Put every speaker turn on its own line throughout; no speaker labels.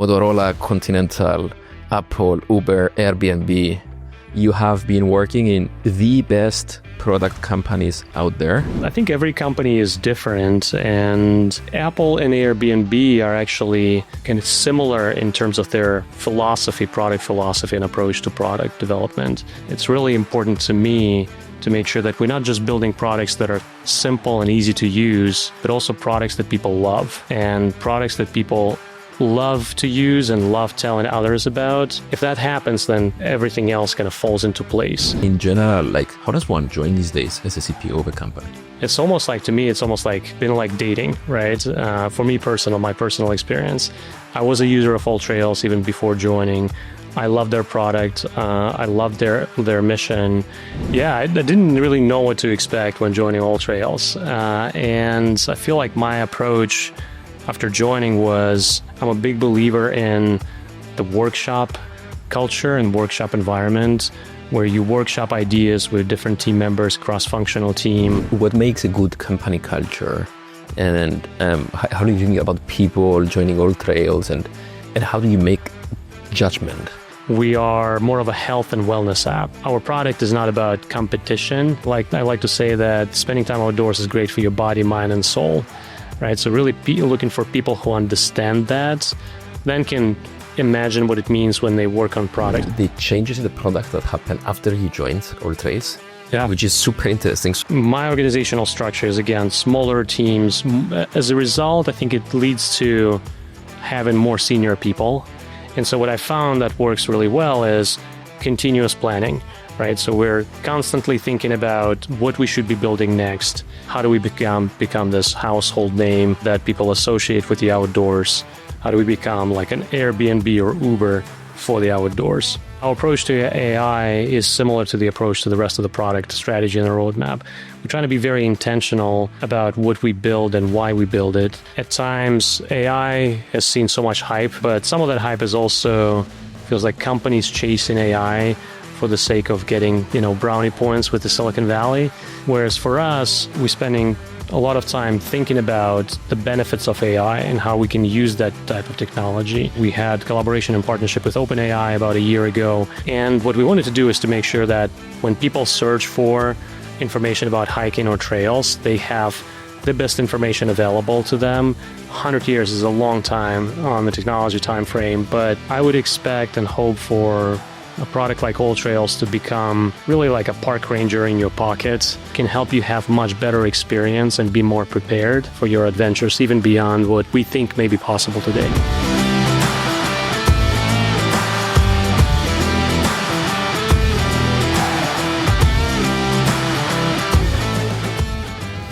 Motorola, Continental, Apple, Uber, Airbnb. You have been working in the best product companies out there.
I think every company is different, and Apple and Airbnb are actually kind of similar in terms of their philosophy, product philosophy, and approach to product development. It's really important to me to make sure that we're not just building products that are simple and easy to use, but also products that people love and products that people love to use and love telling others about. If that happens, then everything else kind of falls into place.
In general, like, how does one join these days as a CPO of a company?
It's almost like, to me, it's almost like been like dating, right? For me personal, my personal experience, I was a user of AllTrails even before joining. I love their product. I love their mission. Yeah, I didn't really know what to expect when joining AllTrails. And I feel like my approach after joining was, I'm a big believer in the workshop culture and workshop environment where you workshop ideas with different team members, cross-functional team.
What makes a good company culture? And how do you think about people joining AllTrails, and how do you make judgment?
We are more of a health and wellness app. Our product is not about competition. Like I like to say that spending time outdoors is great for your body, mind, and soul. Right, so really looking for people who understand that, then can imagine what it means when they work on product.
The changes in the product that happened after you joined AllTrails, which is super interesting.
My organizational structure is, again, smaller teams. As a result, I think it leads to having more senior people. And so what I found that works really well is continuous planning. Right, so we're constantly thinking about what we should be building next. How do we become this household name that people associate with the outdoors? How do we become like an Airbnb or Uber for the outdoors? Our approach to AI is similar to the approach to the rest of the product strategy and the roadmap. We're trying to be very intentional about what we build and why we build it. At times, AI has seen so much hype, but some of that hype is also feels like companies chasing AI for the sake of getting, brownie points with the Silicon Valley. Whereas for us, we're spending a lot of time thinking about the benefits of AI and how we can use that type of technology. We had collaboration and partnership with OpenAI about a year ago. And what we wanted to do is to make sure that when people search for information about hiking or trails, they have the best information available to them. 100 years is a long time on the technology time frame, but I would expect and hope for a product like AllTrails to become really like a park ranger in your pocket, can help you have much better experience and be more prepared for your adventures, even beyond what we think may be possible today.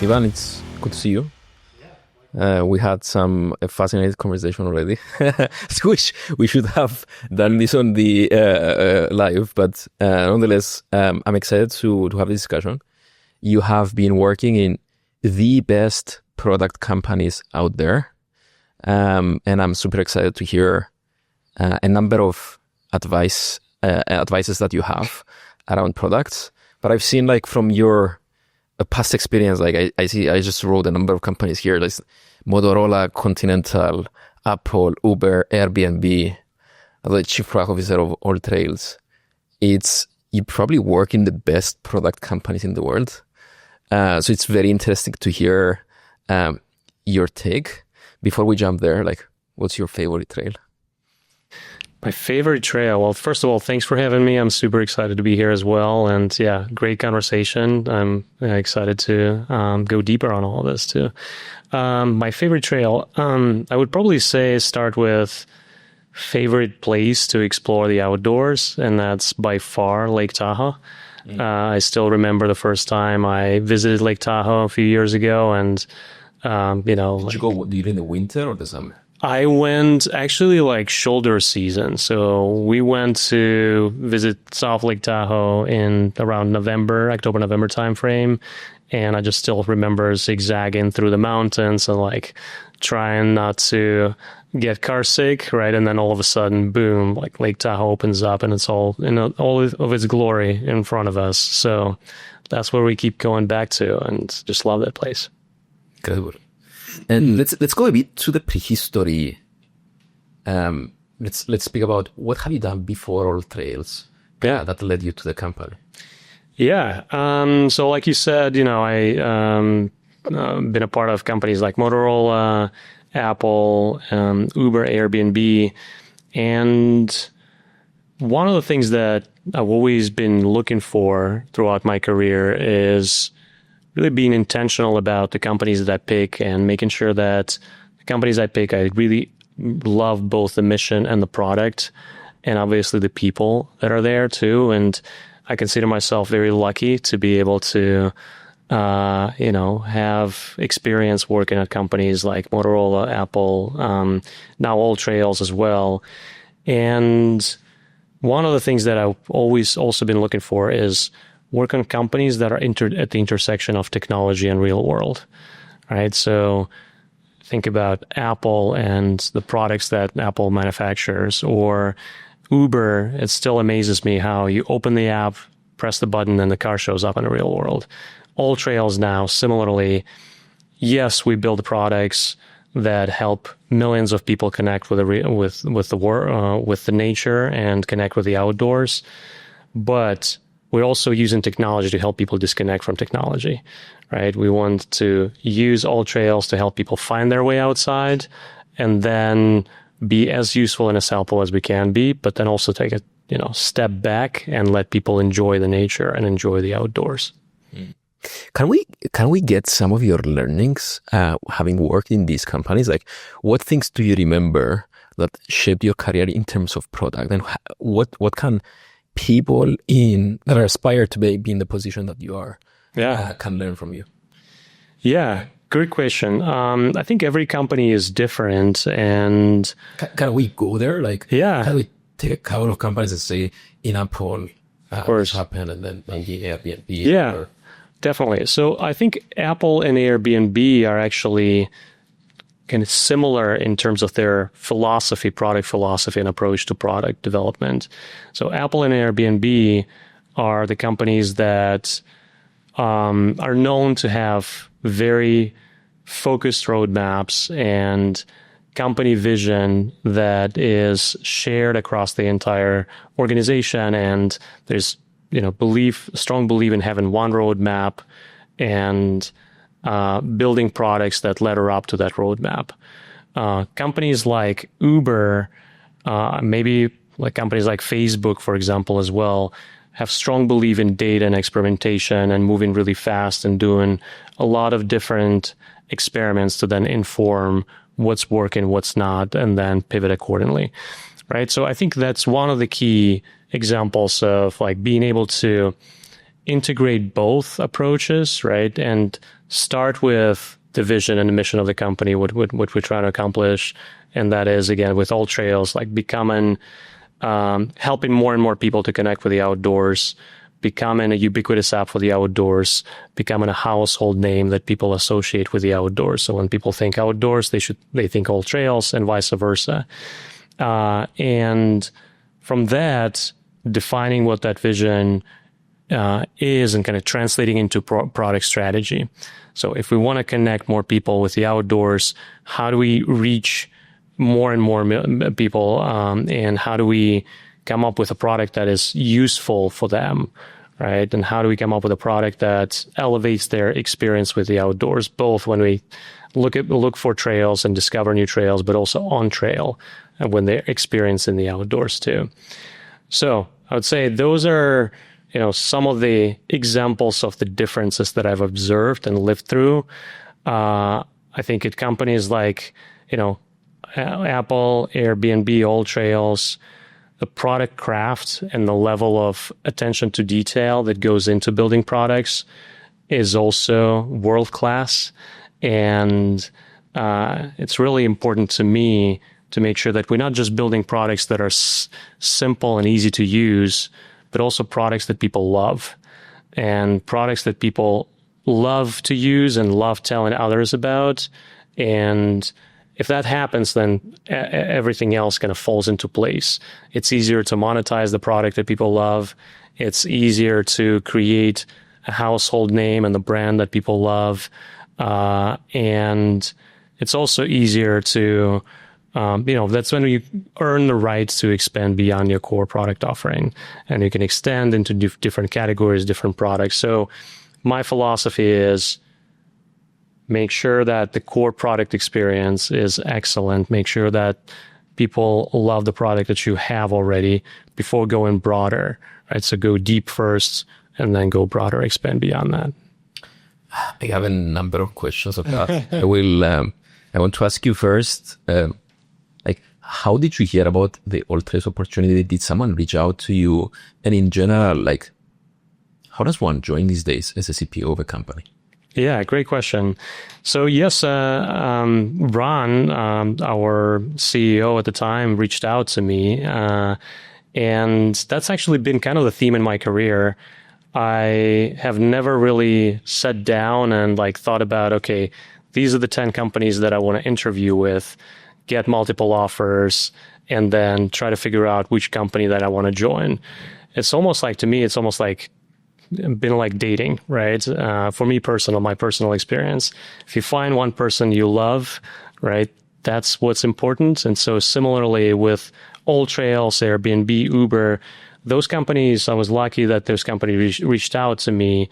Ivan, it's good to see you. We had a fascinating conversation already. Which we should have done this on the live, but nonetheless, I'm excited to have this discussion. You have been working in the best product companies out there, and I'm super excited to hear a number of advices that you have around products. But I've seen, like, from your past experience, like I just wrote a number of companies here, like Motorola, Continental, Apple, Uber, Airbnb, the chief product officer of AllTrails. You probably work in the best product companies in the world. So it's very interesting to hear your take. Before we jump there, like, what's your favorite trail?
My favorite trail. Well, first of all, thanks for having me. I'm super excited to be here as well. And yeah, great conversation. I'm excited to go deeper on all of this too. My favorite trail, I would probably say start with favorite place to explore the outdoors. And that's by far Lake Tahoe. I still remember the first time I visited Lake Tahoe a few years ago. And,
Did you go during the winter or the summer?
I went actually like shoulder season. So we went to visit South Lake Tahoe in around October-November timeframe. And I just still remember zigzagging through the mountains and like trying not to get car sick, right? And then all of a sudden, boom, like Lake Tahoe opens up and it's all in all of its glory in front of us. So that's where we keep going back to and just love that place.
Incredible. And let's go a bit to the prehistory let's speak about what have you done before AllTrails that led you to the company.
Yeah. So like you said, I been a part of companies like Motorola, Apple, Uber, Airbnb. And one of the things that I've always been looking for throughout my career is really being intentional about the companies that I pick and making sure that the companies I pick, I really love both the mission and the product, and obviously the people that are there too. And I consider myself very lucky to be able to, have experience working at companies like Motorola, Apple, now AllTrails as well. And one of the things that I've always also been looking for is work on companies that are at the intersection of technology and real world, right? So think about Apple and the products that Apple manufactures, or Uber. It still amazes me how you open the app, press the button, and the car shows up in the real world. AllTrails now, similarly, yes, we build products that help millions of people connect with the nature and connect with the outdoors, but we're also using technology to help people disconnect from technology, right? We want to use AllTrails to help people find their way outside, and then be as useful and as helpful as we can be, but then also take a step back and let people enjoy the nature and enjoy the outdoors.
Can we get some of your learnings having worked in these companies? Like, what things do you remember that shaped your career in terms of product, and what can people that are aspire to be in the position that you are can learn from you?
Yeah, great question. I think every company is different, and
can we go there? Can we take a couple of companies and say in Apple,
of course,
happened, and then maybe Airbnb?
Yeah. Definitely. So I think Apple and Airbnb are actually kind of similar in terms of their product philosophy, and approach to product development. So Apple and Airbnb are the companies that are known to have very focused roadmaps and company vision that is shared across the entire organization, and there's strong belief in having one roadmap and building products that ladder up to that roadmap. Companies like Uber, maybe like companies like Facebook, for example, as well, have strong belief in data and experimentation and moving really fast and doing a lot of different experiments to then inform what's working, what's not, and then pivot accordingly, right? So I think that's one of the key examples of like being able to integrate both approaches, right? And start with the vision and the mission of the company, what we're trying to accomplish. And that is, again, with AllTrails, like becoming, helping more and more people to connect with the outdoors, becoming a ubiquitous app for the outdoors, becoming a household name that people associate with the outdoors. So when people think outdoors, they think AllTrails, and vice versa. And from that, defining what that vision is and kind of translating into product strategy. So if we want to connect more people with the outdoors, how do we reach more and more people, and how do we come up with a product that is useful for them, right? And how do we come up with a product that elevates their experience with the outdoors, both when we look for trails and discover new trails, but also on trail and when they're experiencing the outdoors too. So I would say those are, some of the examples of the differences that I've observed and lived through. I think at companies like, Apple, Airbnb, AllTrails, the product craft and the level of attention to detail that goes into building products is also world-class. And it's really important to me to make sure that we're not just building products that are simple and easy to use, but also products that people love, and products that people love to use and love telling others about. And if that happens, then everything else kind of falls into place. It's easier to monetize the product that people love. It's easier to create a household name and the brand that people love. And it's also easier to that's when you earn the right to expand beyond your core product offering, and you can extend into different categories, different products. So my philosophy is make sure that the core product experience is excellent. Make sure that people love the product that you have already before going broader, right? So go deep first and then go broader, expand beyond that.
I have a number of questions of that. I want to ask you first, how did you hear about the AllTrails opportunity? Did someone reach out to you? And in general, how does one join these days as a CPO of a company?
Yeah, great question. So yes, Ron, our CEO at the time, reached out to me, and that's actually been kind of the theme in my career. I have never really sat down and thought about, okay, these are the 10 companies that I want to interview with, get multiple offers, and then try to figure out which company that I want to join. It's almost like, to me, it's almost like been like dating, right? For me, my personal experience, if you find one person you love, right, that's what's important. And so similarly with AllTrails, Airbnb, Uber, those companies, I was lucky that those companies reached out to me.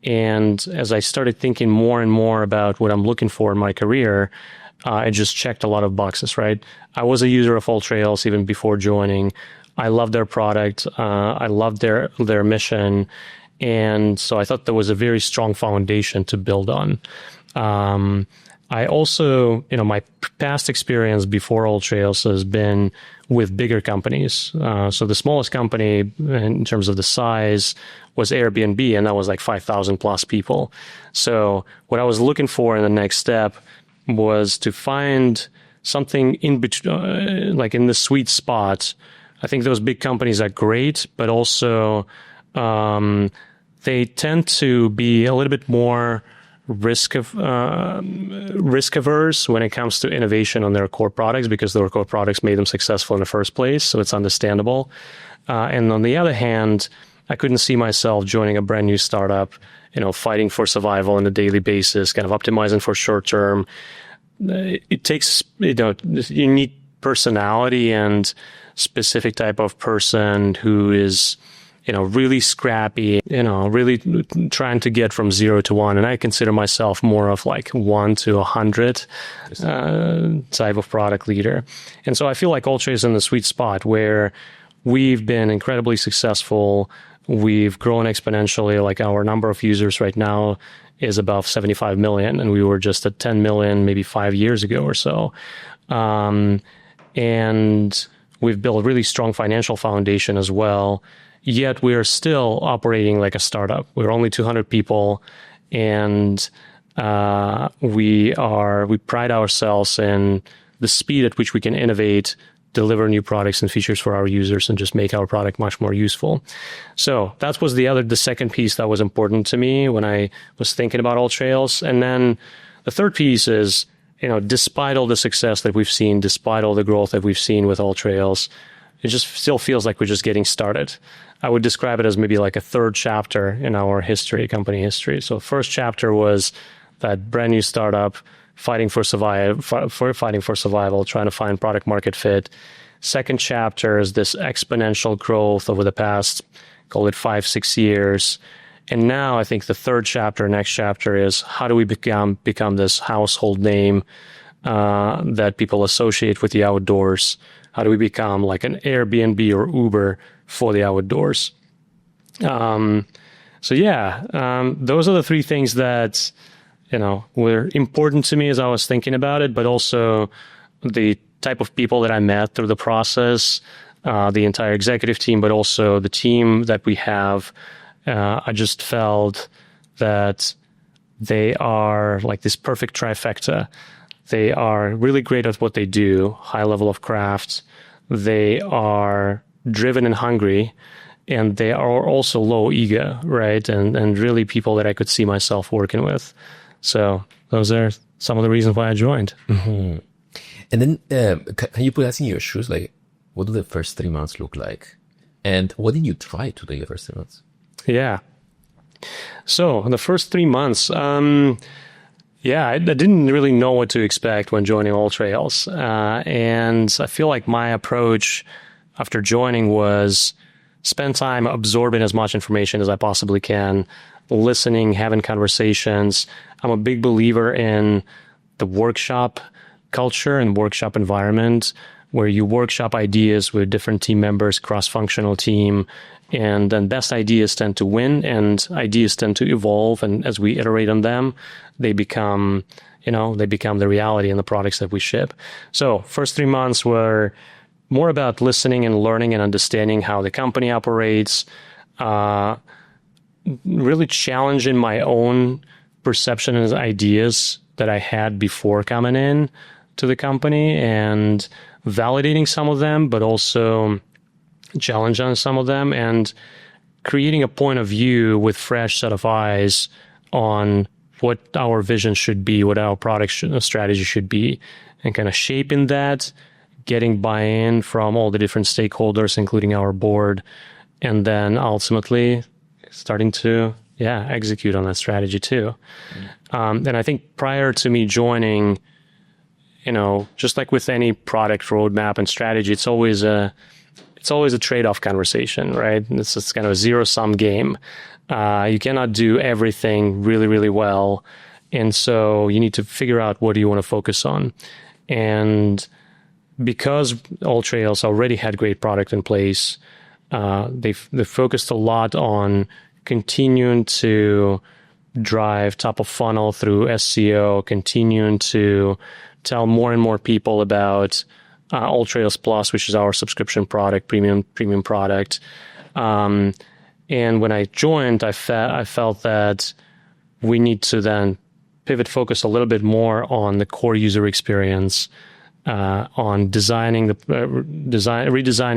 And as I started thinking more and more about what I'm looking for in my career, I just checked a lot of boxes, right? I was a user of AllTrails even before joining. I loved their product. I loved their mission. And so I thought there was a very strong foundation to build on. I also, my past experience before AllTrails has been with bigger companies. So the smallest company in terms of the size was Airbnb, and that was 5,000 plus people. So what I was looking for in the next step was to find something in between, in the sweet spot. I think those big companies are great, but also they tend to be a little bit more risk averse when it comes to innovation on their core products, because their core products made them successful in the first place. So it's understandable. And on the other hand, I couldn't see myself joining a brand new startup, fighting for survival on a daily basis, kind of optimizing for short term. It takes, you need personality and specific type of person who is, really scrappy, really trying to get from 0 to 1. And I consider myself more of 1 to 100 type of product leader. And so I feel like AllTrails is in the sweet spot where we've been incredibly successful. We've grown exponentially. Our number of users right now is above 75 million, and we were just at 10 million maybe 5 years ago or so. And we've built a really strong financial foundation as well. Yet we are still operating like a startup. We're only 200 people, and we pride ourselves in the speed at which we can innovate, deliver new products and features for our users, and just make our product much more useful. So that was the second piece that was important to me when I was thinking about AllTrails. And then the third piece is, despite all the success that we've seen, despite all the growth that we've seen with AllTrails, it just still feels like we're just getting started. I would describe it as maybe a third chapter in our history, company history. So first chapter was that brand new startup fighting for survival, trying to find product market fit. Second chapter is this exponential growth over the past, call it 5-6 years. And now I think the third chapter, next chapter, is how do we become this household name that people associate with the outdoors? How do we become like an Airbnb or Uber for the outdoors? Those are the three things that, were important to me as I was thinking about it, but also the type of people that I met through the process, the entire executive team, but also the team that we have. I just felt that they are like this perfect trifecta. They are really great at what they do, high level of craft. They are driven and hungry, and they are also low ego, right? And really people that I could see myself working with. So those are some of the reasons why I joined.
Mm-hmm. And then can you put us in your shoes? What do the first 3 months look like? And what did you try to do in the first 3 months?
Yeah. So the first 3 months, Yeah, I didn't really know what to expect when joining AllTrails. And I feel like my approach after joining was spend time absorbing as much information as I possibly can, listening, having conversations. I'm a big believer in the workshop culture and workshop environment where you workshop ideas with different team members, cross-functional team, and then best ideas tend to win and ideas tend to evolve. And as we iterate on them, they become the reality in the products that we ship. So first 3 months were more about listening and learning and understanding how the company operates, really challenging my own perception and ideas that I had before coming in to the company and validating some of them, but also challenging some of them and creating a point of view with fresh set of eyes on what our vision should be, what our product strategy should be, and kind of shaping that, getting buy-in from all the different stakeholders, including our board, and then ultimately starting to execute on that strategy too. And I think prior to me joining, just like with any product roadmap and strategy, it's always a trade-off conversation, right? It's kind of a zero-sum game. You cannot do everything really, really well. And so you need to figure out what do you want to focus on. And because AllTrails already had great product in place, they focused a lot on continuing to drive top of funnel through SEO, continuing to tell more and more people about AllTrails Plus, which is our subscription product, premium product. And when I joined, I felt that we need to then pivot focus a little bit more on the core user experience, on redesigning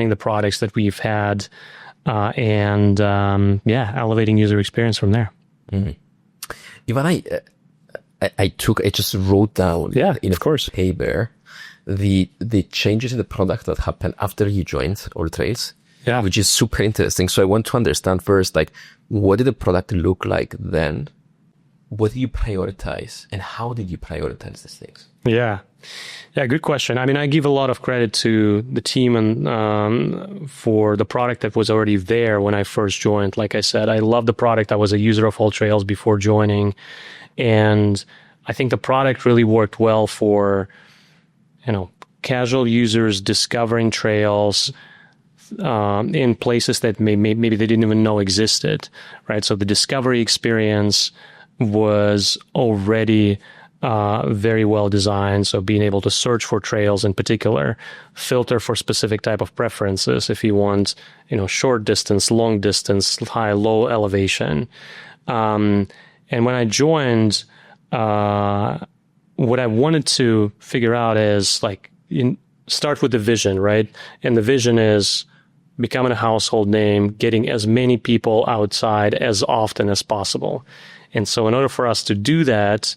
the products that we've had, and elevating user experience from there.
Mm-hmm. Ivan, I just wrote down in a paper the changes in the product that happened after you joined AllTrails, which is super interesting. So I want to understand first, like, what did the product look like then? What did you prioritize, and how did you prioritize these things?
Yeah, good question. I mean, I give a lot of credit to the team and for the product that was already there when I first joined. Like I said, I love the product. I was a user of AllTrails before joining, and I think the product really worked well for casual users discovering trails in places that maybe they didn't even know existed, right? So the discovery experience was already very well designed. So being able to search for trails in particular, filter for specific type of preferences if you want, short distance, long distance, high, low elevation. And when I joined, what I wanted to figure out is start with the vision, right? And the vision is becoming a household name, getting as many people outside as often as possible. And so in order for us to do that,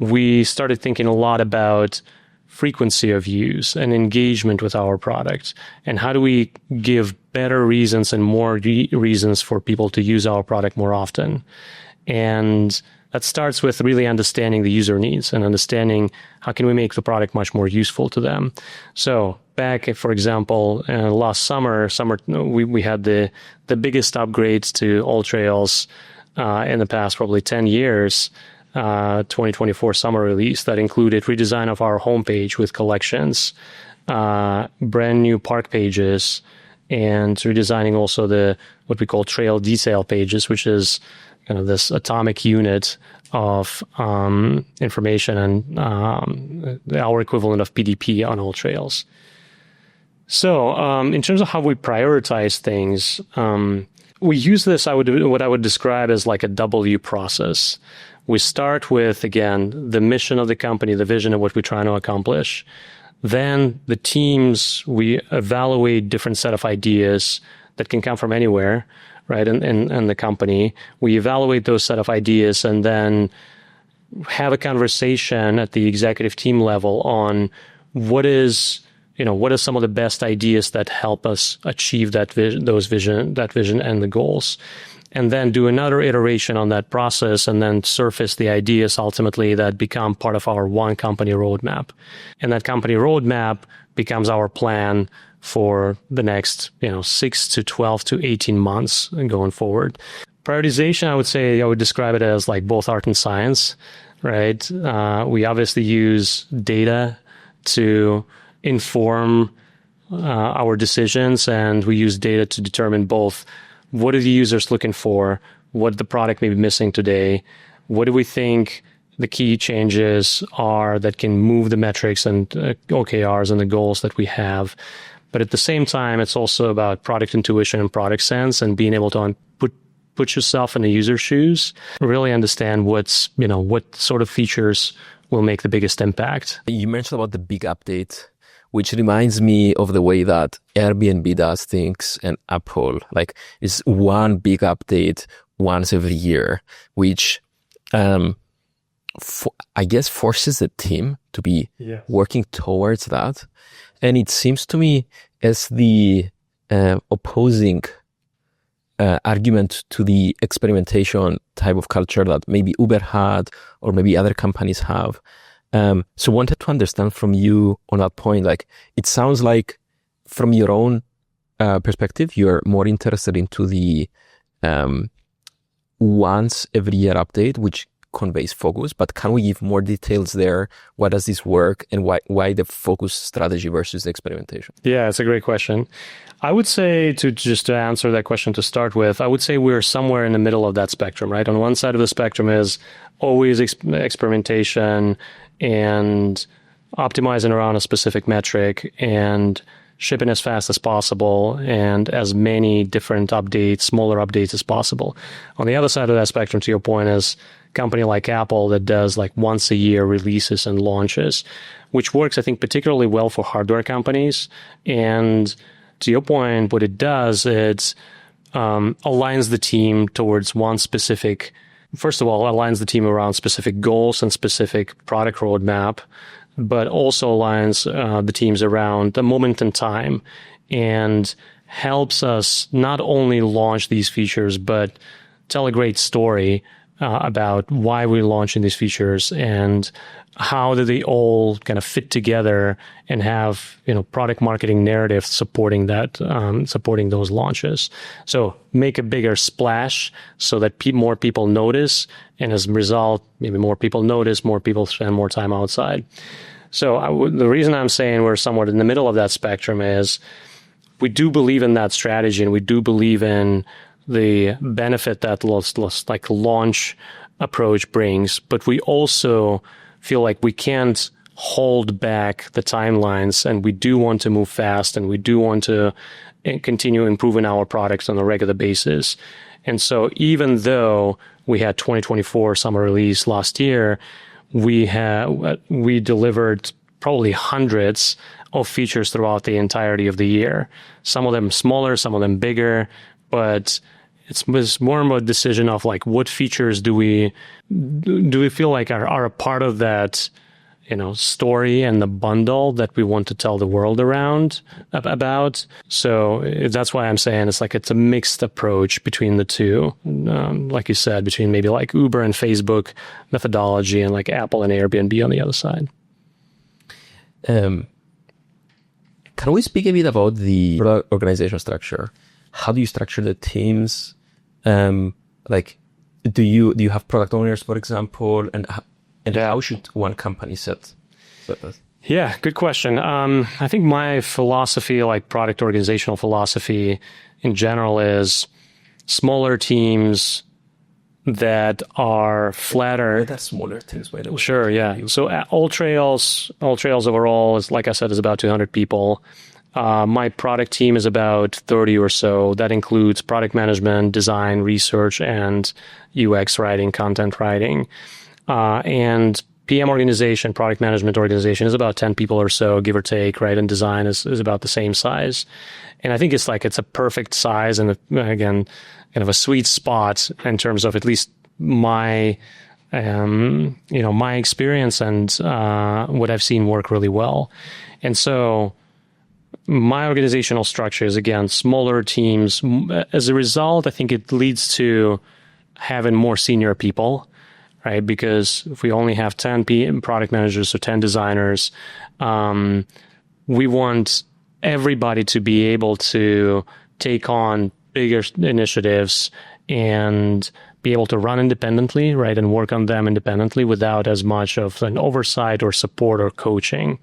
we started thinking a lot about frequency of use and engagement with our product. And how do we give better reasons and more reasons for people to use our product more often? And that starts with really understanding the user needs and understanding how can we make the product much more useful to them. So back, for example, last summer, we had the biggest upgrades to AllTrails in the past probably 10 years, 2024 summer release that included redesign of our homepage with collections, brand new park pages, and redesigning also what we call trail detail pages, which is kind of this atomic unit of information and our equivalent of PDP on AllTrails. So in terms of how we prioritize things, we use this, what I would describe as like a W process. We start with, again, the mission of the company, the vision of what we're trying to accomplish. Then the teams, we evaluate different set of ideas that can come from anywhere, right? And the company, we evaluate those set of ideas and then have a conversation at the executive team level on what are some of the best ideas that help us achieve that vision and the goals. and then do another iteration on that process, and then surface the ideas ultimately that become part of our one company roadmap. And that company roadmap becomes our plan for the next 6 to 12 to 18 months going forward. Prioritization, I would describe it as like both art and science, right? We obviously use data to inform our decisions, and we use data to determine both what are the users looking for, what the product may be missing today, what do we think the key changes are that can move the metrics and OKRs and the goals that we have. But at the same time, it's also about product intuition and product sense, and being able to put yourself in the user's shoes, really understand what sort of features will make the biggest impact.
You mentioned about the big update, which reminds me of the way that Airbnb does things and Apple. Like, it's one big update once every year, which I guess forces the team to be working towards that. And it seems to me as the opposing argument to the experimentation type of culture that maybe Uber had or maybe other companies have. So wanted to understand from you on that point, like, it sounds like from your own perspective, you're more interested into the once every year update, which conveys focus, but can we give more details there? Why does this work, and why the focus strategy versus the experimentation?
Yeah, it's a great question. I would say to answer that question to start with, I would say we're somewhere in the middle of that spectrum, right? On one side of the spectrum is always experimentation and optimizing around a specific metric and shipping as fast as possible and as many different updates, smaller updates as possible. On the other side of that spectrum, to your point, is a company like Apple that does like once a year releases and launches, which works, I think, particularly well for hardware companies. And to your point, what it does, it aligns the team towards one specific, first of all, aligns the team around specific goals and specific product roadmap, but also aligns the teams around the moment in time and helps us not only launch these features, but tell a great story about why we're launching these features and how do they all kind of fit together and have, product marketing narrative supporting that, supporting those launches. So make a bigger splash so that more people notice, and as a result, maybe more people notice, more people spend more time outside. So the reason I'm saying we're somewhat in the middle of that spectrum is we do believe in that strategy, and we do believe in the benefit that like launch approach brings, but we also feel like we can't hold back the timelines, and we do want to move fast, and we do want to continue improving our products on a regular basis. And so even though we had 2024 summer release last year, we delivered probably hundreds of features throughout the entirety of the year. Some of them smaller, some of them bigger, but it's more and more a decision of like, what features do we feel like are a part of that, story and the bundle that we want to tell the world about. So that's why I'm saying it's a mixed approach between the two. Like you said, between maybe like Uber and Facebook methodology and like Apple and Airbnb on the other side.
Can we speak a bit about the organizational structure? How do you structure the teams? Do you have product owners, for example, and how should one company set that?
Yeah, good question. I think my philosophy, like product organizational philosophy in general, is smaller teams that are flatter.
That's smaller teams, by the way.
Sure, yeah. So AllTrails overall is, like I said, is about 200 people. My product team is about 30 or so. That includes product management, design, research, and UX writing, content writing. And PM organization, product management organization is about 10 people or so, give or take, right? And design is about the same size. And I think it's a perfect size and, again, kind of a sweet spot in terms of at least my experience and what I've seen work really well. And so my organizational structure is, again, smaller teams. As a result, I think it leads to having more senior people, right? Because if we only have 10 product managers or 10 designers, we want everybody to be able to take on bigger initiatives and be able to run independently, right, and work on them independently without as much of an oversight or support or coaching.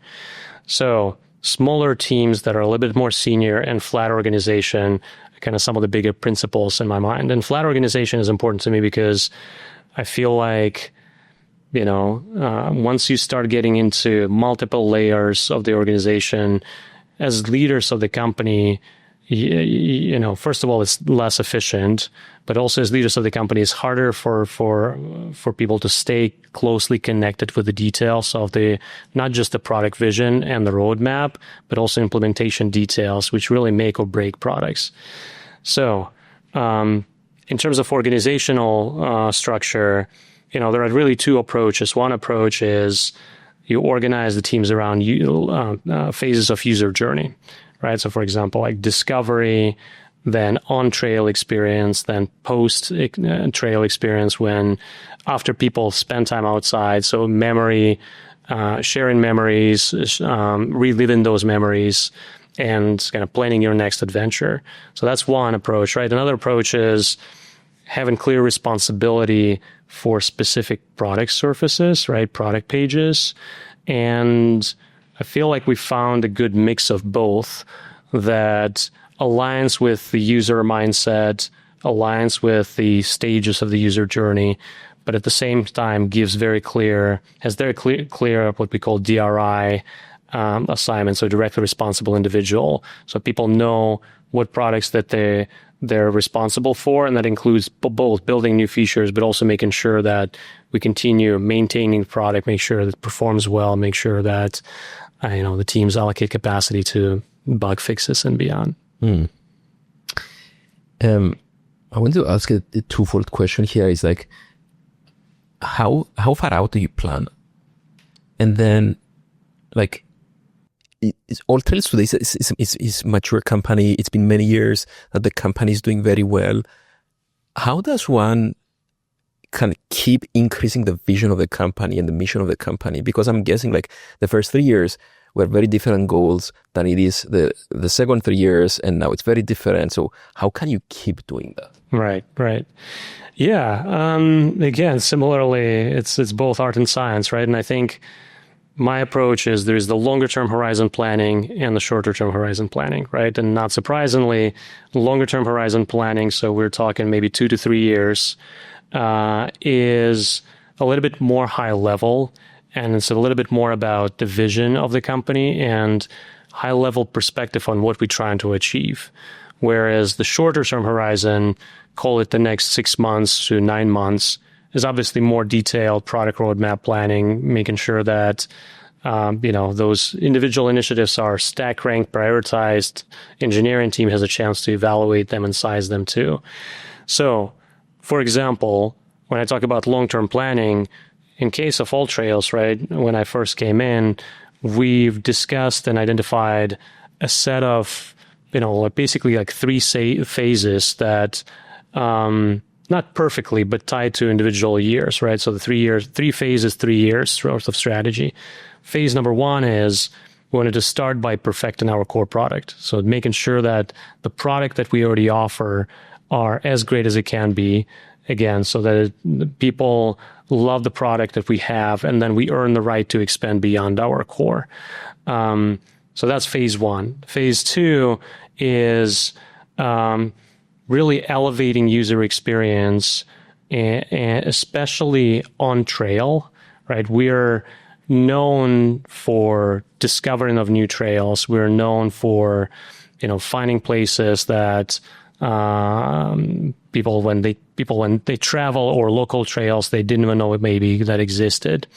So smaller teams that are a little bit more senior and flat organization, kind of some of the bigger principles in my mind. And flat organization is important to me because I feel like, once you start getting into multiple layers of the organization, as leaders of the company, first of all, it's less efficient, but also as leaders of the company, it's harder for people to stay closely connected with the details of not just the product vision and the roadmap, but also implementation details, which really make or break products. So, in terms of organizational structure, there are really two approaches. One approach is you organize the teams around phases of user journey, right? So, for example, like discovery, then on-trail experience, then post-trail experience after people spend time outside. So memory, sharing memories, reliving those memories, and kind of planning your next adventure. So that's one approach, right? Another approach is having clear responsibility for specific product surfaces, right? Product pages. And I feel like we found a good mix of both that aligns with the user mindset, aligns with the stages of the user journey, but at the same time has very clear what we call DRI assignments, so directly responsible individual. So people know what products that they're responsible for, and that includes both building new features, but also making sure that we continue maintaining the product, make sure that it performs well, make sure that the teams allocate capacity to bug fixes and beyond.
I want to ask a twofold question here. Is like, how far out do you plan? And then, like, AllTrails today is a mature company. It's been many years that the company is doing very well. How does one kind of keep increasing the vision of the company and the mission of the company? Because I'm guessing like the first 3 years were very different goals than it is the second 3 years, and now it's very different. So how can you keep doing that?
Right. Yeah. Again, similarly, it's both art and science, right? And I think my approach is there's the longer term horizon planning and the shorter term horizon planning, right? And not surprisingly, longer term horizon planning, so we're talking maybe 2 to 3 years, is a little bit more high level. And it's a little bit more about the vision of the company and high level perspective on what we're trying to achieve. Whereas the shorter term horizon, call it the next 6 months to 9 months, is obviously more detailed product roadmap planning, making sure that those individual initiatives are stack ranked, prioritized. Engineering team has a chance to evaluate them and size them too. So, for example, when I talk about long-term planning, in case of AllTrails, right, when I first came in, we've discussed and identified a set of, basically like 3 phases that, not perfectly, but tied to individual years, right? So the 3 phases, 3 years worth of strategy. Phase number 1 is we wanted to start by perfecting our core product. So making sure that the product that we already offer are as great as it can be, again, so that people love the product that we have, and then we earn the right to expand beyond our core. So that's phase 1. Phase 2 is really elevating user experience, and especially on trail, right? We're known for discovering of new trails. We're known for, finding places that people when they travel, or local trails they didn't even know maybe that existed.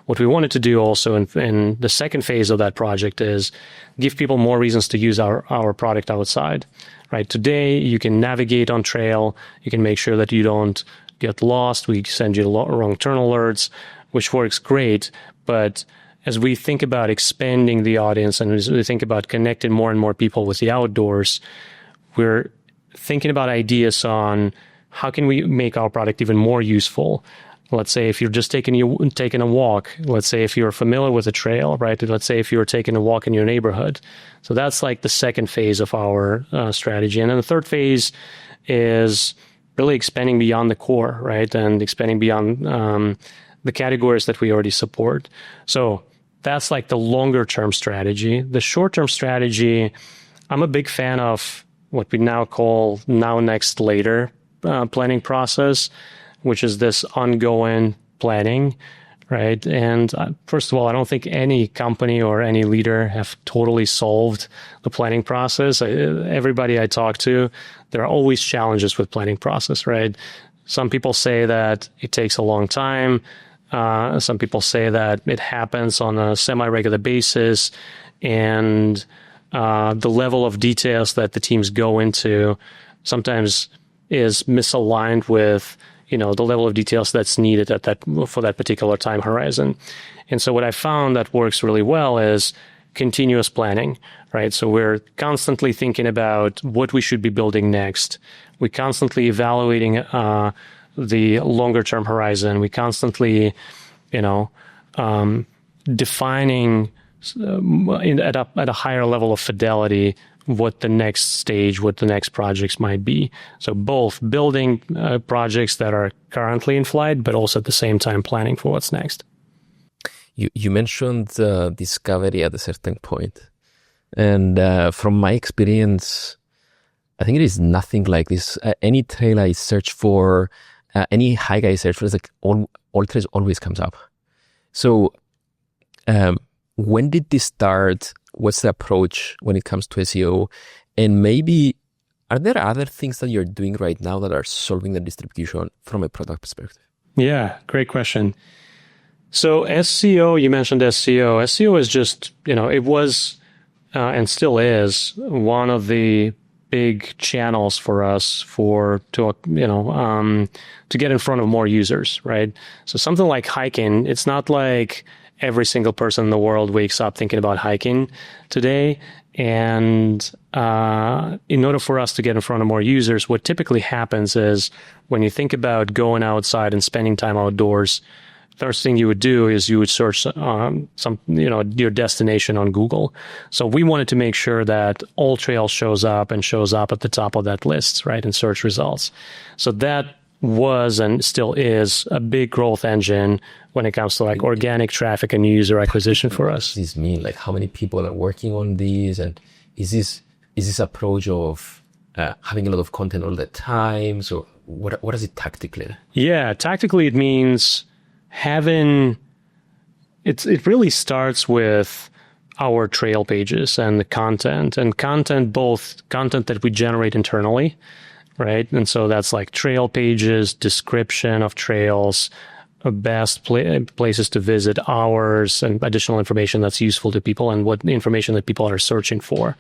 What we wanted to do also in the second phase of that project is give people more reasons to use our product outside. Right. Today, you can navigate on trail. You can make sure that you don't get lost. We send you wrong turn alerts, which works great. But as we think about expanding the audience and as we think about connecting more and more people with the outdoors, we're thinking about ideas on how can we make our product even more useful. Let's say if you're just taking a walk, let's say if you're familiar with a trail, right? Let's say if you're taking a walk in your neighborhood. So that's like the second phase of our strategy. And then the third phase is really expanding beyond the core, right? And expanding beyond the categories that we already support. So that's like the longer term strategy. The short term strategy, I'm a big fan of what we now call now, next, later planning process, which is this ongoing planning, right? And first of all, I don't think any company or any leader have totally solved the planning process. Everybody I talk to, there are always challenges with planning process, right? Some people say that it takes a long time. Some people say that it happens on a semi-regular basis, and the level of details that the teams go into sometimes is misaligned with the level of details that's needed for that particular time horizon. And so what I found that works really well is continuous planning, right? So we're constantly thinking about what we should be building next. We're constantly evaluating the longer term horizon. We constantly, defining at a higher level of fidelity what the next stage, what the next projects might be. So both building projects that are currently in flight, but also at the same time planning for what's next.
You mentioned discovery at a certain point. And from my experience, I think it is nothing like this. Any trail I search for, any hike I search for, it's like AllTrails always comes up. So when did this start? What's the approach when it comes to SEO? And maybe, are there other things that you're doing right now that are solving the distribution from a product perspective?
Yeah, great question. So SEO, you mentioned SEO. SEO is just, it was and still is one of the big channels for us to get in front of more users, right? So something like hiking, it's not like every single person in the world wakes up thinking about hiking today. And in order for us to get in front of more users, what typically happens is when you think about going outside and spending time outdoors, first thing you would do is you would search your destination on Google. So we wanted to make sure that AllTrails shows up at the top of that list, right, in search results. So that was and still is a big growth engine when it comes to like organic traffic and user acquisition for us.
What does this mean? Like, how many people are working on these? And is this approach of having a lot of content all the time? So what is it tactically?
Yeah, tactically it means it really starts with our trail pages and the content, both content that we generate internally, right? And so that's like trail pages, description of trails, best places to visit, hours, and additional information that's useful to people and what information that people are searching for.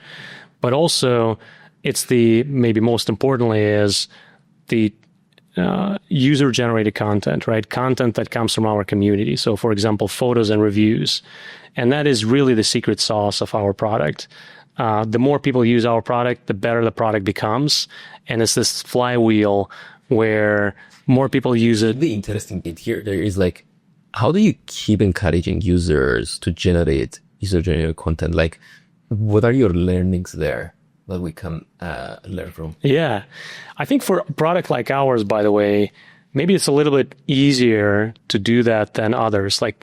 But also, it's maybe most importantly is the user-generated content, right? Content that comes from our community. So, for example, photos and reviews. And that is really the secret sauce of our product. The more people use our product, the better the product becomes. And it's this flywheel where more people use it.
The interesting bit here, there is like, how do you keep encouraging users to generate user-generated content? Like, what are your learnings there that we can learn from?
Yeah. I think for a product like ours, by the way, maybe it's a little bit easier to do that than others. Like,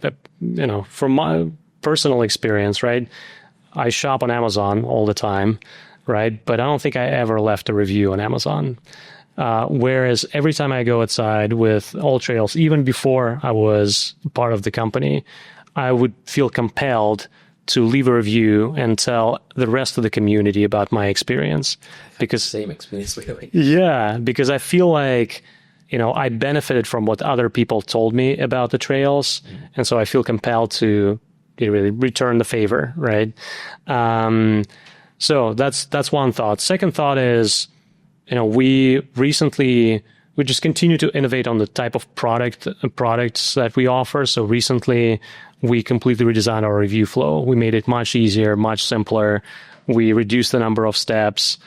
from my personal experience, right? I shop on Amazon all the time, right? But I don't think I ever left a review on Amazon. Whereas every time I go outside with AllTrails, even before I was part of the company, I would feel compelled to leave a review and tell the rest of the community about my experience. Because
same experience, by the way.
Yeah, because I feel like, I benefited from what other people told me about the trails. And so I feel compelled to really return the favor, right? So that's one thought. Second thought is, we just continue to innovate on the type of products that we offer. So recently we completely redesigned our review flow. We made it much easier, much simpler. We reduced the number of steps.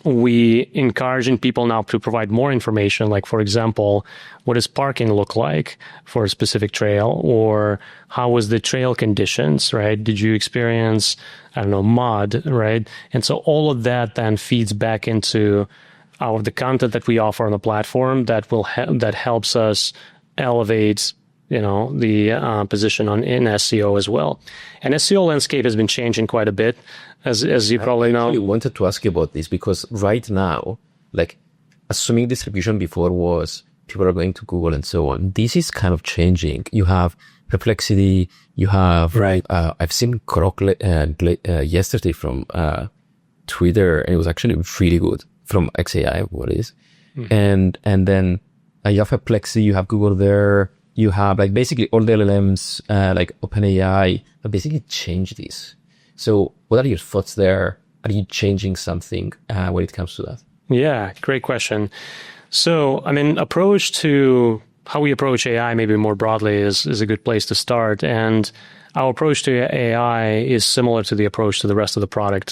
We encouraging people now to provide more information, like, for example, what does parking look like for a specific trail, or how was the trail conditions, right? Did you experience, I don't know, mud, right? And so all of that then feeds back into the content that we offer on the platform that will that helps us elevate, the position in SEO as well. And SEO landscape has been changing quite a bit, as you probably know.
I wanted to ask you about this because right now, like, assuming distribution before was people are going to Google and so on, this is kind of changing. You have Perplexity, you have, I've seen Grok yesterday from Twitter, and it was actually really good, from XAI, what it is. And then you have Perplexity, you have Google there, you have like basically all the LLMs, like OpenAI, have basically changed this. So what are your thoughts there? Are you changing something when it comes to that?
Yeah, great question. So, approach to how we approach AI maybe more broadly is a good place to start. And our approach to AI is similar to the approach to the rest of the product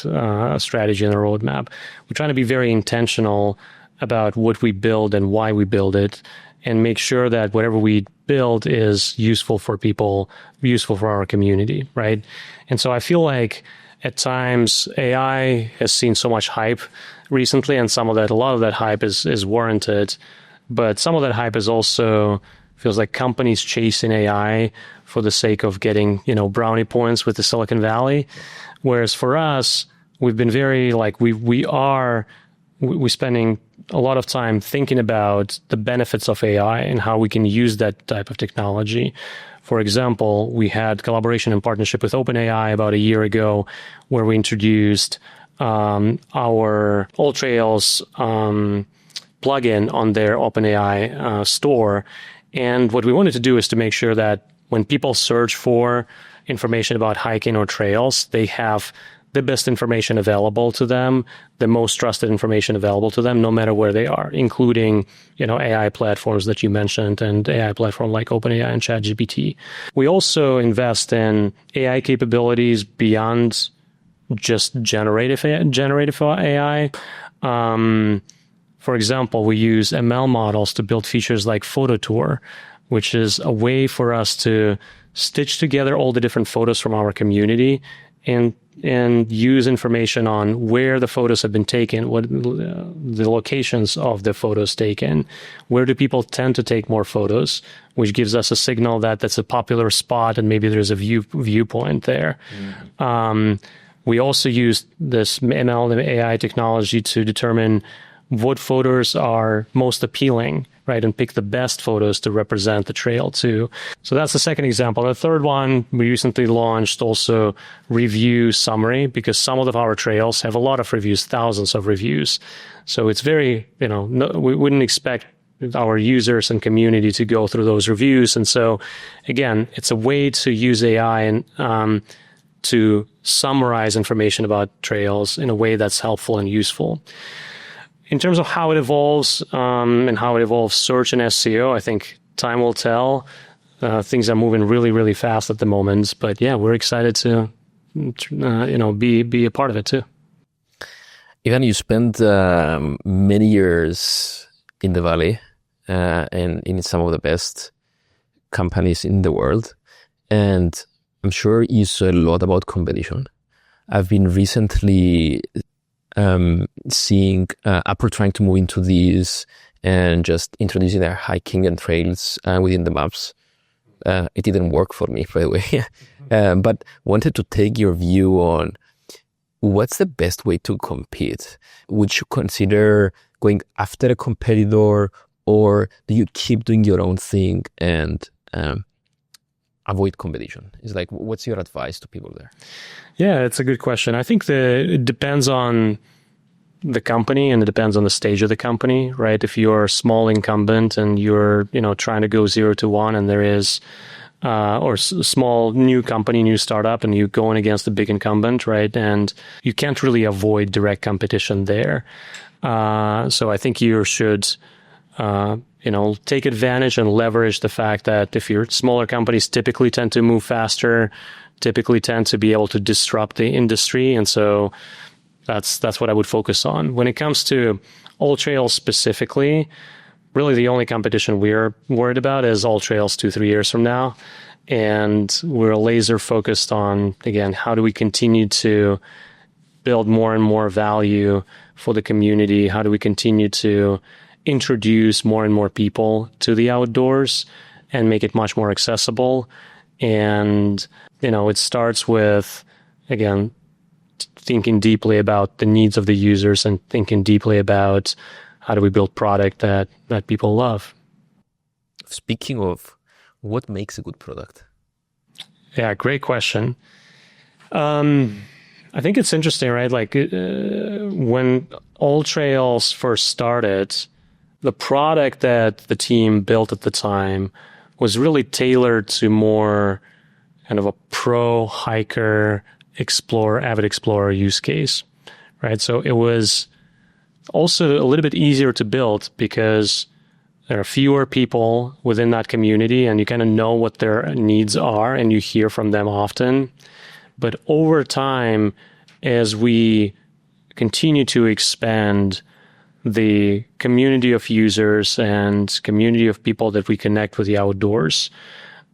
strategy and the roadmap. We're trying to be very intentional about what we build and why we build it, and make sure that whatever we build is useful for people, useful for our community, right? And so I feel like at times AI has seen so much hype recently, and a lot of that hype is warranted, but some of that hype is also feels like companies chasing AI for the sake of getting, brownie points with the Silicon Valley. Whereas for us, we've been very we're spending a lot of time thinking about the benefits of AI and how we can use that type of technology. For example, we had collaboration and partnership with OpenAI about a year ago, where we introduced our AllTrails plugin on their OpenAI store. And what we wanted to do is to make sure that when people search for information about hiking or trails, they have the best information available to them, the most trusted information available to them, no matter where they are, including, AI platforms that you mentioned, and AI platform like OpenAI and ChatGPT. We also invest in AI capabilities beyond just generative AI. For example, we use ML models to build features like Photo Tour, which is a way for us to stitch together all the different photos from our community and use information on where the photos have been taken, what the locations of the photos taken, where do people tend to take more photos, which gives us a signal that that's a popular spot and maybe there's a viewpoint there. We also use this ML and AI technology to determine what photos are most appealing, right? And pick the best photos to represent the trail too. So that's the second example. The third one, we recently launched also review summary, because some of our trails have a lot of reviews, thousands of reviews. So it's very, we wouldn't expect our users and community to go through those reviews. And so again, it's a way to use AI and to summarize information about trails in a way that's helpful and useful. In terms of how it evolves and how it evolves search and SEO, I think time will tell. Things are moving really, really fast at the moment. But yeah, we're excited to, be a part of it too.
Ivan, you spent many years in the Valley and in some of the best companies in the world. And I'm sure you saw a lot about competition. I've been recently seeing Apple trying to move into these and just introducing their hiking and trails within the maps. It didn't work for me, by the way. But wanted to take your view on what's the best way to compete. Would you consider going after a competitor, or do you keep doing your own thing and avoid competition? It's like, what's your advice to people there?
Yeah, it's a good question. I think it depends on the company and it depends on the stage of the company, right? If you're a small incumbent and you're, trying to go 0 to 1 and there is, or small new company, new startup, and you're going against a big incumbent, right? And you can't really avoid direct competition there. So I think you should take advantage and leverage the fact that if you're smaller companies typically tend to move faster, typically tend to be able to disrupt the industry. And so that's what I would focus on. When it comes to AllTrails specifically, really the only competition we're worried about is AllTrails 2-3 years from now. And we're laser focused on, again, how do we continue to build more and more value for the community? How do we continue to introduce more and more people to the outdoors and make it much more accessible? And, it starts with, again, thinking deeply about the needs of the users and thinking deeply about how do we build product that people love.
Speaking of, what makes a good product?
Yeah, great question. I think it's interesting, right? Like when AllTrails first started, the product that the team built at the time was really tailored to more kind of a pro hiker, avid explorer use case, right? So it was also a little bit easier to build because there are fewer people within that community and you kind of know what their needs are and you hear from them often. But over time, as we continue to expand the community of users and community of people that we connect with the outdoors,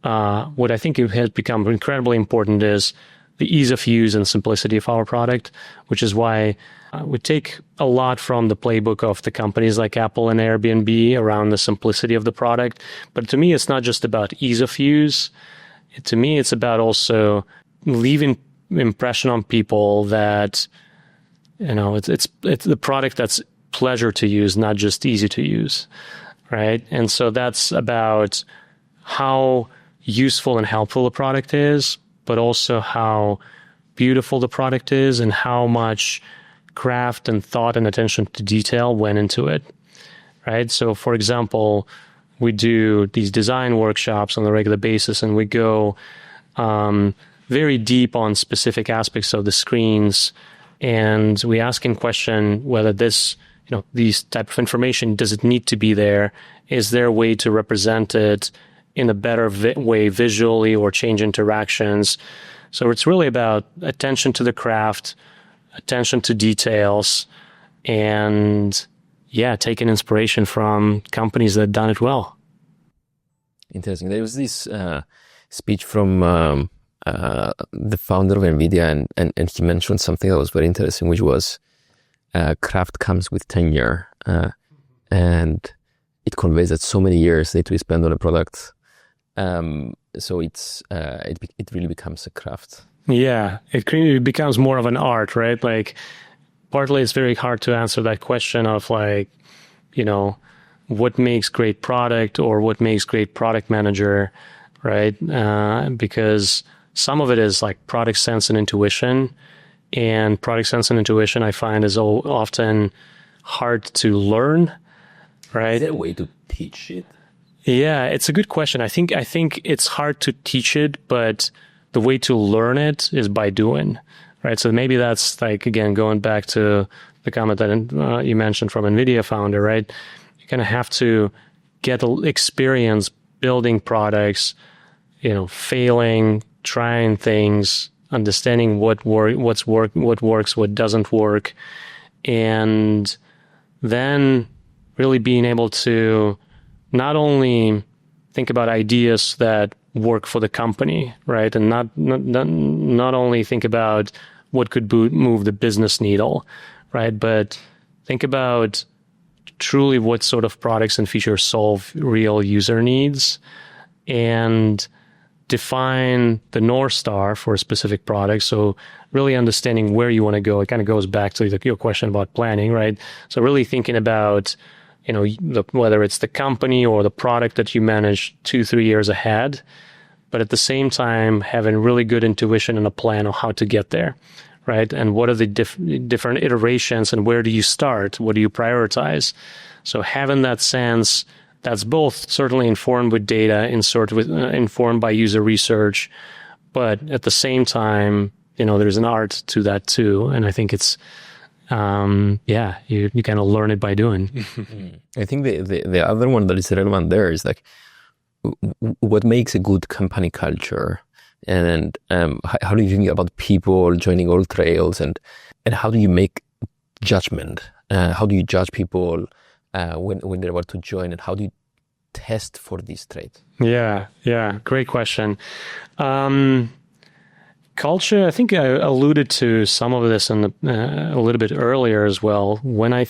what I think has become incredibly important is the ease of use and simplicity of our product, which is why we take a lot from the playbook of the companies like Apple and Airbnb around the simplicity of the product. But to me, it's not just about ease of use. To me, it's about also leaving impression on people that, it's the product that's pleasure to use, not just easy to use, right? And so that's about how useful and helpful the product is, but also how beautiful the product is and how much craft and thought and attention to detail went into it, right? So, for example, we do these design workshops on a regular basis, and we go very deep on specific aspects of the screens, and we ask in question whether these type of information, does it need to be there? Is there a way to represent it in a better way visually or change interactions? So it's really about attention to the craft, attention to details, and taking inspiration from companies that have done it well.
Interesting. There was this speech from the founder of NVIDIA, and he mentioned something that was very interesting, which was craft comes with tenure, and it conveys that so many years need to be spent on a product. So it really becomes a craft.
Yeah, it becomes more of an art, right? Like, partly it's very hard to answer that question of like, what makes great product or what makes great product manager, right? Because some of it is like product sense and intuition, and product sense and intuition I find is often hard to learn, right?
Is there a way to teach it?
Yeah, it's a good question. I think it's hard to teach it, but the way to learn it is by doing, right? So maybe that's like, again, going back to the comment that you mentioned from NVIDIA founder, right? You kind of have to get experience building products, failing, trying things, understanding what works, what doesn't work, and then really being able to not only think about ideas that work for the company, right, and not only think about what could move the business needle, right, but think about truly what sort of products and features solve real user needs, and define the North Star for a specific product. So really understanding where you want to go. It kind of goes back to your question about planning, right? So really thinking about, whether it's the company or the product that you manage 2-3 years ahead, but at the same time, having really good intuition and a plan on how to get there, right? And what are the different iterations, and where do you start? What do you prioritize? So having that sense, that's both certainly informed with data, informed by user research, but at the same time, there's an art to that too. And I think it's you kind of learn it by doing.
I think the other one that is relevant there is like, what makes a good company culture, and how do you think about people joining AllTrails, and how do you make judgment? How do you judge people when they're about to join, and how do you test for these traits?
Yeah, great question. Culture, I think I alluded to some of this in a little bit earlier as well. When I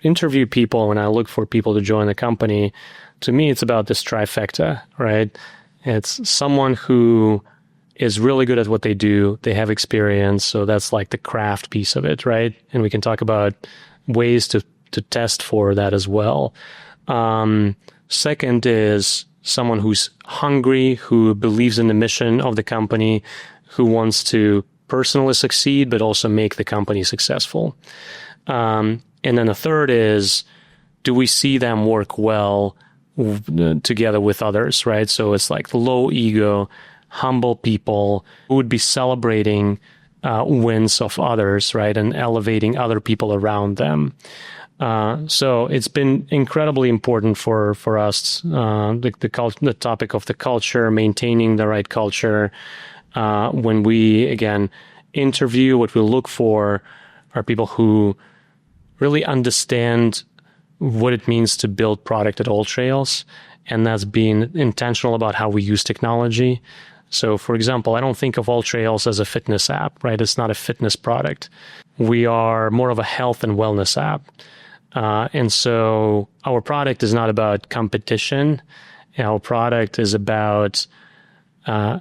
interview people, when I look for people to join the company, to me, it's about this trifecta, right? It's someone who is really good at what they do. They have experience. So that's like the craft piece of it, right? And we can talk about ways to test for that as well. Second is someone who's hungry, who believes in the mission of the company, who wants to personally succeed, but also make the company successful. And then the third is, do we see them work well together with others, right? So it's like low ego, humble people who would be celebrating wins of others, right? And elevating other people around them. So it's been incredibly important for us, the topic of the culture, maintaining the right culture. When we, again, interview, what we look for are people who really understand what it means to build product at AllTrails, and that's being intentional about how we use technology. So, for example, I don't think of AllTrails as a fitness app, right? It's not a fitness product. We are more of a health and wellness app. And so our product is not about competition. Our product is about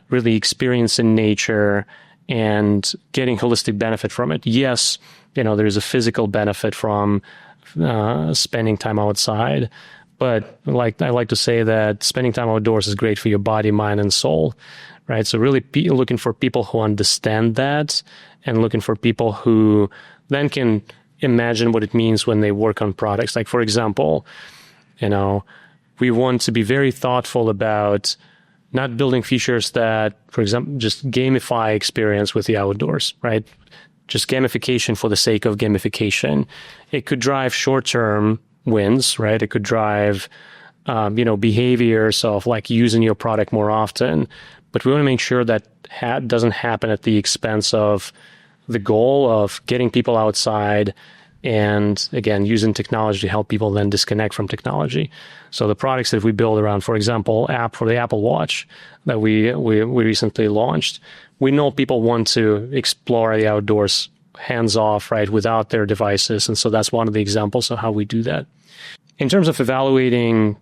really experiencing nature and getting holistic benefit from it. Yes, there's a physical benefit from spending time outside, but I like to say that spending time outdoors is great for your body, mind, and soul, right? So really looking for people who understand that, and looking for people who then can imagine what it means when they work on products. Like, for example, we want to be very thoughtful about not building features that, for example, just gamify experience with the outdoors, right? Just gamification for the sake of gamification. It could drive short-term wins, right? It could drive, behaviors of like using your product more often. But we want to make sure that doesn't happen at the expense of the goal of getting people outside and, again, using technology to help people then disconnect from technology. So the products that we build around, for example, app for the Apple Watch that we recently launched, we know people want to explore the outdoors hands off, right, without their devices. And so that's one of the examples of how we do that. In terms of evaluating,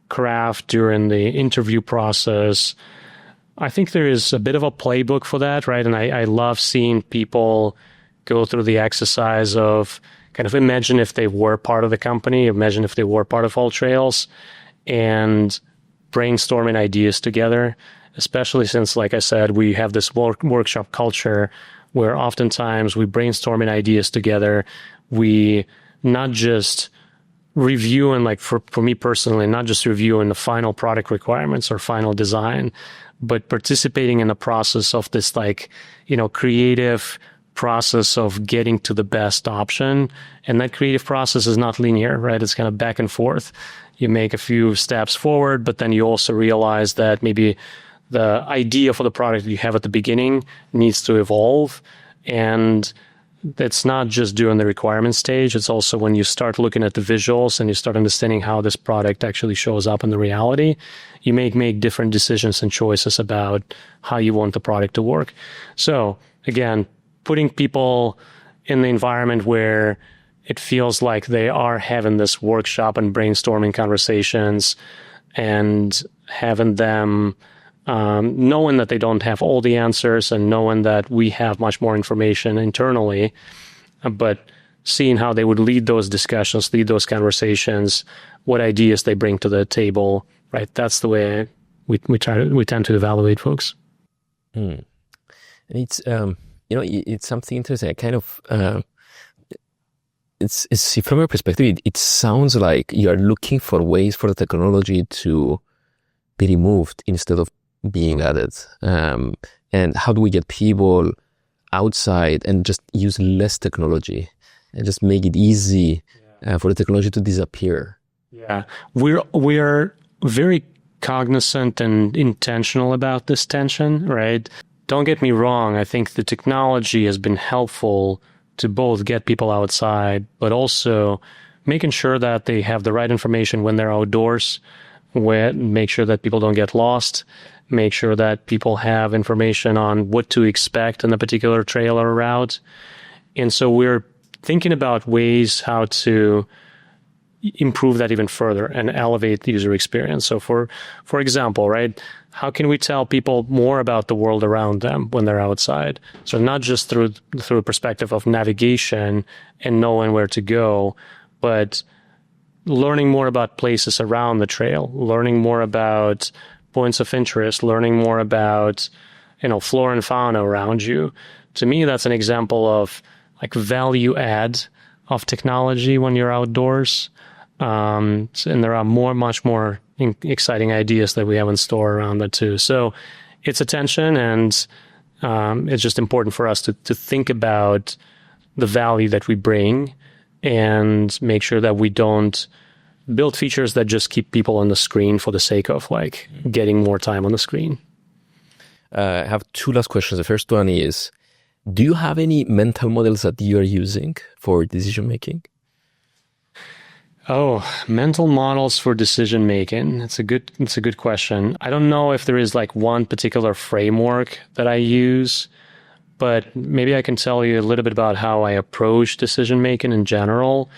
craft during the interview process, I think there is a bit of a playbook for that, right? And I love seeing people go through the exercise of kind of imagine if they were part of the company, imagine if they were part of AllTrails, and brainstorming ideas together, especially since, like I said, we have this workshop culture where oftentimes we brainstorming ideas together. We not just review, and like for me personally, not just reviewing the final product requirements or final design, but participating in the process of this creative process of getting to the best option. And that creative process is not linear, right? It's kind of back and forth. You make a few steps forward, but then you also realize that maybe the idea for the product that you have at the beginning needs to evolve. And it's not just during the requirement stage. It's also when you start looking at the visuals and you start understanding how this product actually shows up in the reality, you make different decisions and choices about how you want the product to work. So again, putting people in the environment where it feels like they are having this workshop and brainstorming conversations, and having them knowing that they don't have all the answers, and knowing that we have much more information internally, but seeing how they would lead those discussions, lead those conversations, what ideas they bring to the table, right? That's the way we tend to evaluate folks.
And it's it's something interesting. I kind of it's from your perspective, it sounds like you are looking for ways for the technology to be removed instead of being added. And how do we get people outside and just use less technology and just make it easy for the technology to disappear.
Yeah, we're very cognizant and intentional about this tension, right? Don't get me wrong. I think the technology has been helpful to both get people outside, but also making sure that they have the right information when they're outdoors, make sure that people don't get lost, make sure that people have information on what to expect in a particular trail or route. And so we're thinking about ways how to improve that even further and elevate the user experience. So for example, right, how can we tell people more about the world around them when they're outside? So not just through a perspective of navigation and knowing where to go, but learning more about places around the trail, learning more about points of interest, learning more about, flora and fauna around you. To me, that's an example of like value add of technology when you're outdoors. And there are much more exciting ideas that we have in store around that too. So it's a tension, and it's just important for us to think about the value that we bring and make sure that we don't build features that just keep people on the screen for the sake of like getting more time on the screen.
I have two last questions. The first one is, do you have any mental models that you are using for decision making?
Oh, mental models for decision making. It's a good question. I don't know if there is like one particular framework that I use, but maybe I can tell you a little bit about how I approach decision making in general.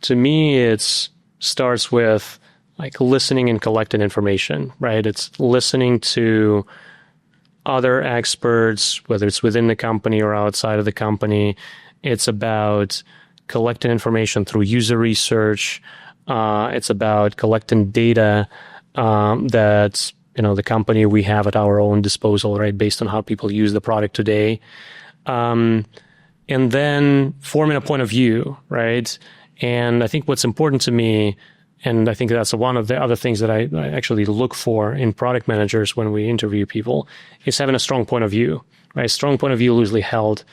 To me, it starts with like listening and collecting information, right? It's listening to other experts, whether it's within the company or outside of the company. It's about collecting information through user research. It's about collecting data that the company we have at our own disposal, right, based on how people use the product today, and then forming a point of view, right? And I think what's important to me, and I think that's one of the other things that I actually look for in product managers when we interview people, is having a strong point of view, right? A strong point of view loosely held.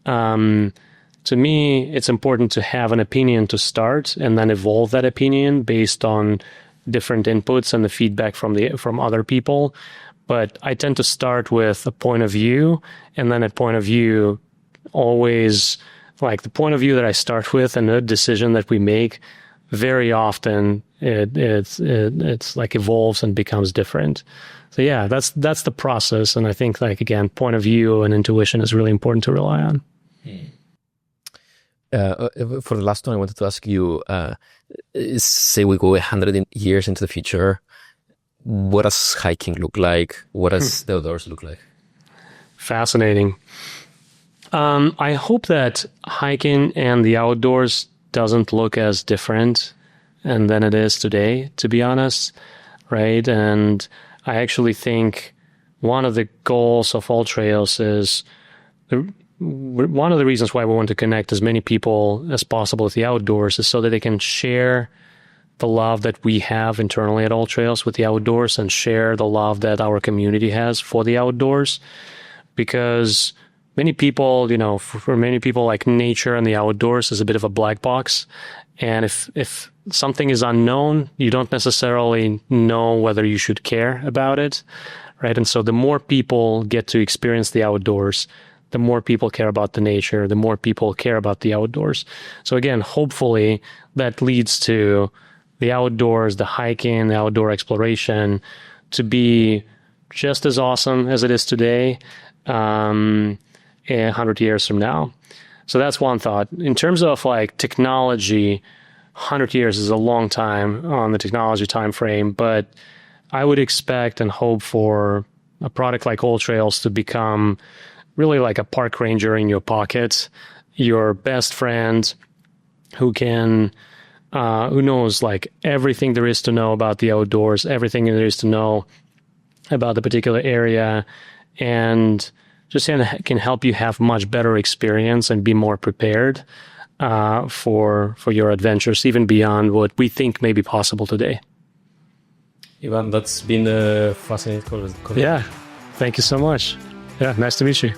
To me, it's important to have an opinion to start and then evolve that opinion based on different inputs and the feedback from other people. But I tend to start with a point of view, and then that point of view always, like the point of view that I start with and the decision that we make, very often it's like evolves and becomes different. So yeah, that's the process. And I think like, again, point of view and intuition is really important to rely on.
For the last one, I wanted to ask you, say we go 100 years into the future, what does hiking look like? What does the outdoors look like?
Fascinating. I hope that hiking and the outdoors doesn't look as different than it is today, to be honest, right? And I actually think one of the goals of AllTrails is one of the reasons why we want to connect as many people as possible with the outdoors is so that they can share the love that we have internally at AllTrails with the outdoors and share the love that our community has for the outdoors. Because many people, for many people, like nature and the outdoors is a bit of a black box. And if something is unknown, you don't necessarily know whether you should care about it, right? And so the more people get to experience the outdoors, the more people care about the nature, the more people care about the outdoors. So again, hopefully that leads to the outdoors, the hiking, the outdoor exploration to be just as awesome as it is today, 100 years from now. So that's one thought. In terms of like technology, 100 years is a long time on the technology time frame, but I would expect and hope for a product like AllTrails to become really like a park ranger in your pocket, your best friend who knows like everything there is to know about the outdoors, everything there is to know about the particular area, and just can help you have much better experience and be more prepared for your adventures, even beyond what we think may be possible today.
Ivan, that's been a fascinating conversation.
Yeah, thank you so much. Yeah, nice to meet you.